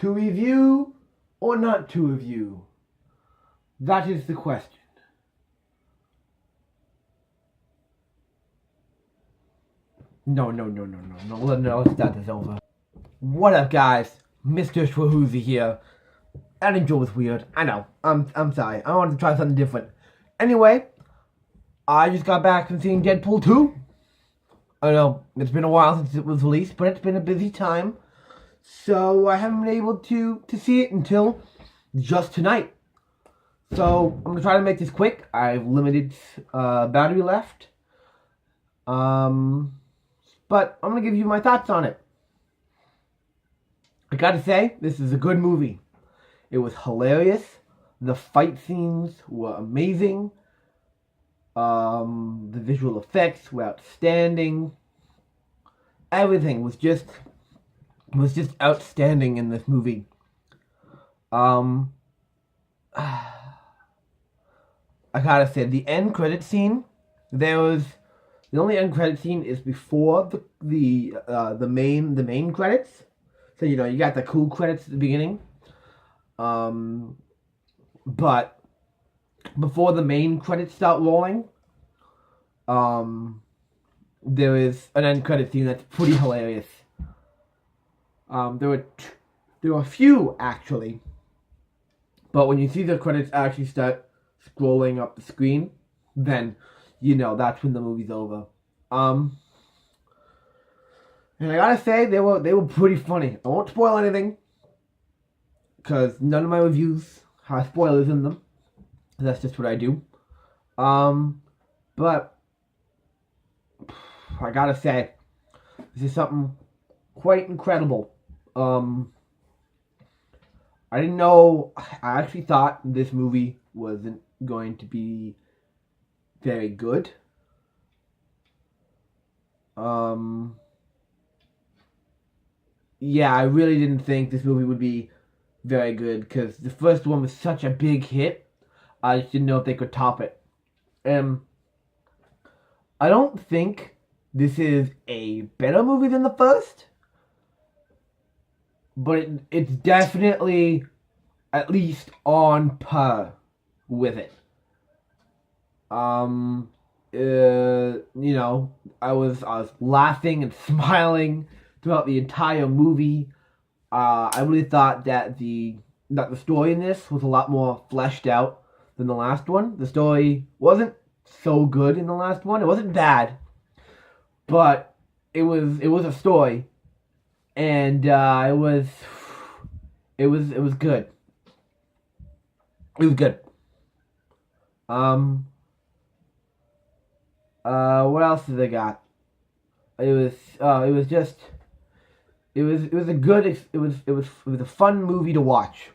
To review or not to review? That is the question. No, let's start this over. What up, guys? Mr. Schwahoozy here. That intro was weird. I know. I'm sorry. I wanted to try something different. Anyway, I just got back from seeing Deadpool 2. I know, it's been a while since it was released, but it's been a busy time. So I haven't been able to see it until just tonight. So I'm going to try to make this quick. I have limited battery left. But I'm going to give you my thoughts on it. I gotta say, this is a good movie. It was hilarious. The fight scenes were amazing. The visual effects were outstanding. Everything was just outstanding in this movie. I gotta say, the end credit scene. The only end credit scene is before the main credits. So you got the cool credits at the beginning. But before the main credits start rolling, there is an end credit scene that's pretty hilarious. There were a few actually, but when you see the credits actually start scrolling up the screen, then that's when the movie's over. And I gotta say, they were pretty funny. I won't spoil anything, because none of my reviews have spoilers in them. That's just what I do. But I gotta say, this is something quite incredible. I didn't know. I actually thought this movie wasn't going to be very good. Yeah, I really didn't think this movie would be very good, because the first one was such a big hit. I just didn't know if they could top it. I don't think this is a better movie than the first, but it's definitely at least on par with it. I was laughing and smiling throughout the entire movie. I really thought that the story in this was a lot more fleshed out than the last one. The story wasn't so good in the last one. It wasn't bad, but it was a story, and it was good. It was good. What else did I got? It was a fun movie to watch.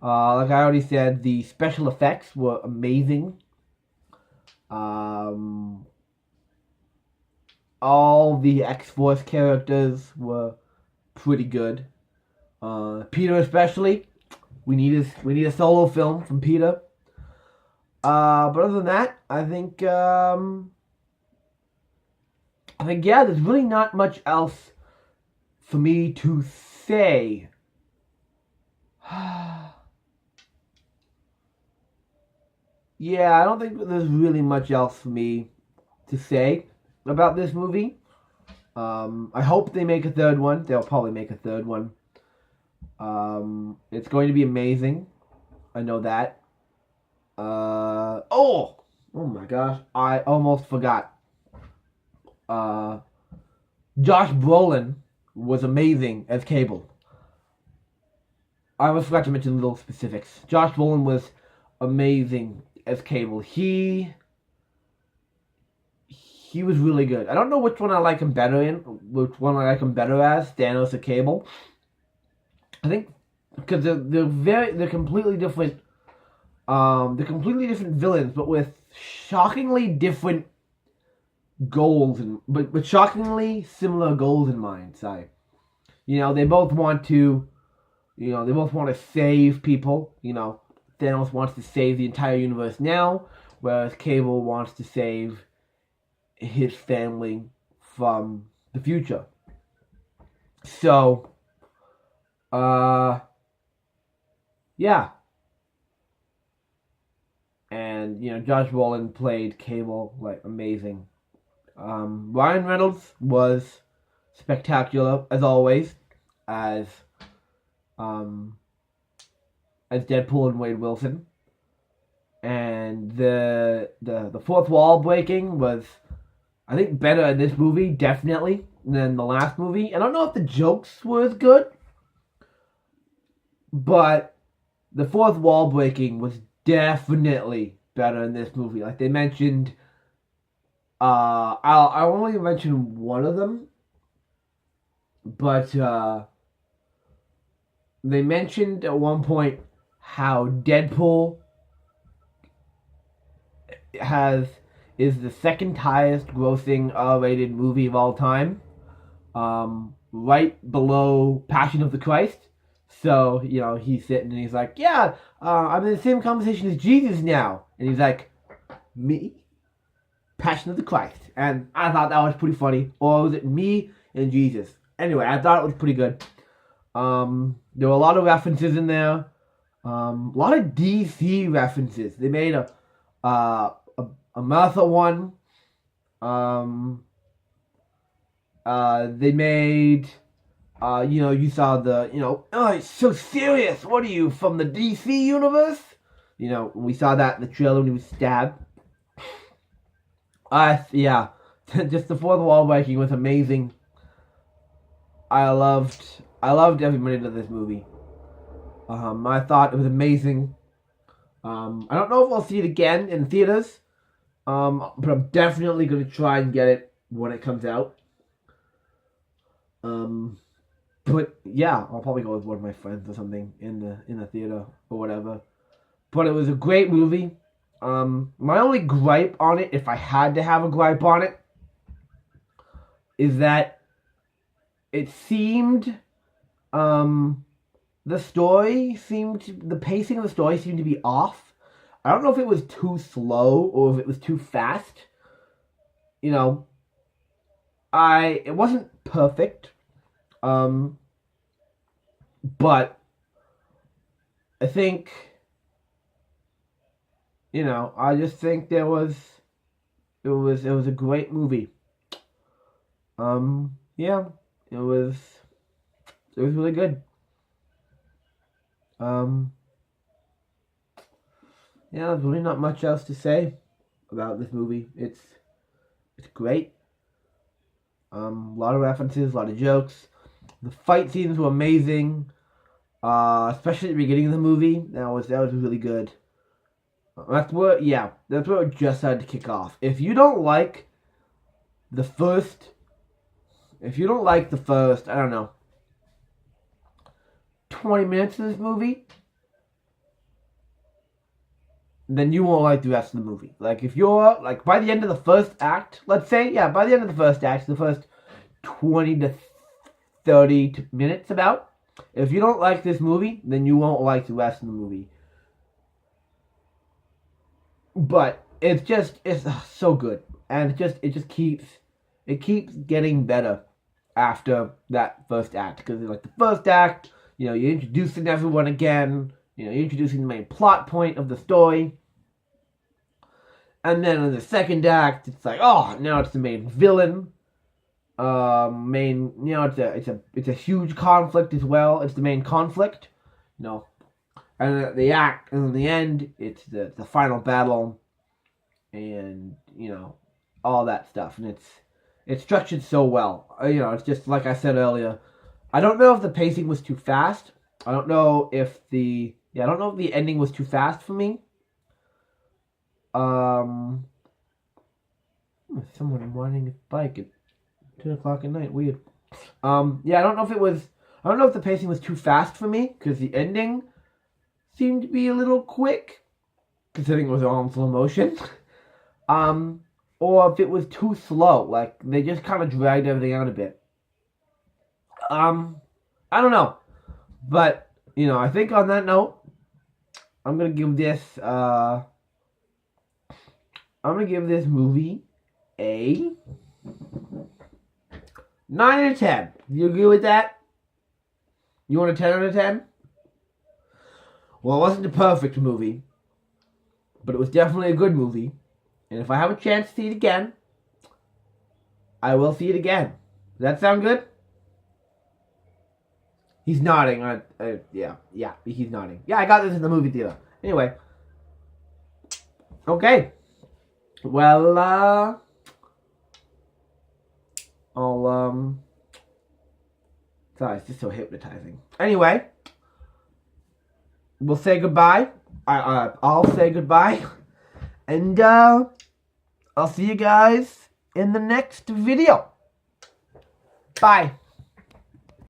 Like I already said, the special effects were amazing. All the X-Force characters were pretty good. Peter especially. We need a solo film from Peter. But other than that, I think yeah, there's really not much else for me to say. Yeah, I don't think there's really much else for me to say about this movie. I hope they make a third one. They'll probably make a third one. It's going to be amazing. I know that. Oh my gosh, I almost forgot. Josh Brolin was amazing as Cable. I almost forgot to mention little specifics. Josh Brolin was amazing as Cable. He was really good. I don't know which one I like him better in. Which one I like him better as, Thanos or Cable. I think because they're completely different. They're completely different villains, but with shockingly different goals, but shockingly similar goals in mind. Sorry, they both want to, save people. Thanos wants to save the entire universe now, whereas Cable wants to save his family from the future. So Yeah. And, Josh Brolin played Cable, like, amazing. Ryan Reynolds was spectacular, as always, as, um, as Deadpool and Wade Wilson. And the fourth wall breaking was, I think, better in this movie, definitely, than the last movie. I don't know if the jokes were as good, but the fourth wall breaking was definitely better in this movie. Like they mentioned, I'll only mention one of them, but they mentioned at one point how Deadpool is the second highest grossing R-rated movie of all time, right below Passion of the Christ. So, he's sitting and he's like, yeah, I'm in the same conversation as Jesus now. And he's like, me? Passion of the Christ. And I thought that was pretty funny. Or was it me and Jesus? Anyway, I thought it was pretty good. There were a lot of references in there. A lot of DC references. They made a Martha one. They made, you saw the, oh, it's so serious. What are you, from the DC universe? We saw that in the trailer when he was stabbed. Yeah, just the fourth wall breaking was amazing. I loved every minute of this movie. I thought it was amazing. I don't know if I'll see it again in theaters, but I'm definitely going to try and get it when it comes out. But yeah, I'll probably go with one of my friends or something in the theater or whatever. But it was a great movie. My only gripe on it, if I had to have a gripe on it, is that it seemed, the pacing of the story seemed to be off. I don't know if it was too slow or if it was too fast. It wasn't perfect. But I think, I just think it was a great movie. Yeah, it was really good. Yeah, there's really not much else to say about this movie. It's great. A lot of references, a lot of jokes. The fight scenes were amazing. Especially at the beginning of the movie. That was really good. That's where it just started to kick off. If you don't like the first, I don't know, 20 minutes of this movie, then you won't like the rest of the movie. Like, if you're, like, by the end of the first act, let's say, by the end of the first act, the first 20 to 30 minutes about, if you don't like this movie, then you won't like the rest of the movie. But it's so good. And it just keeps getting better after that first act. Because, like, the first act, you're introducing everyone again. You're introducing the main plot point of the story. And then in the second act, it's like, oh, now it's the main villain. It's a huge conflict as well. It's the main conflict, And in the end, it's the final battle, and all that stuff, and it's structured so well. It's just like I said earlier. I don't know if the pacing was too fast. I don't know if the ending was too fast for me. Someone riding a bike at 10 o'clock at night. Weird. I don't know if the pacing was too fast for me, because the ending seemed to be a little quick, considering it was all in slow motion. Or if it was too slow, like, they just kind of dragged everything out a bit. I don't know. But, I think on that note, I'm gonna give this movie a 9 out of 10. You agree with that? You want a 10 out of 10? Well, it wasn't a perfect movie, but it was definitely a good movie. And if I have a chance to see it again, I will see it again. Does that sound good? He's nodding. Yeah, he's nodding. Yeah, I got this in the movie theater. Anyway. Okay. Well, sorry, it's just so hypnotizing. Anyway, we'll say goodbye. I'll say goodbye. And, I'll see you guys in the next video. Bye.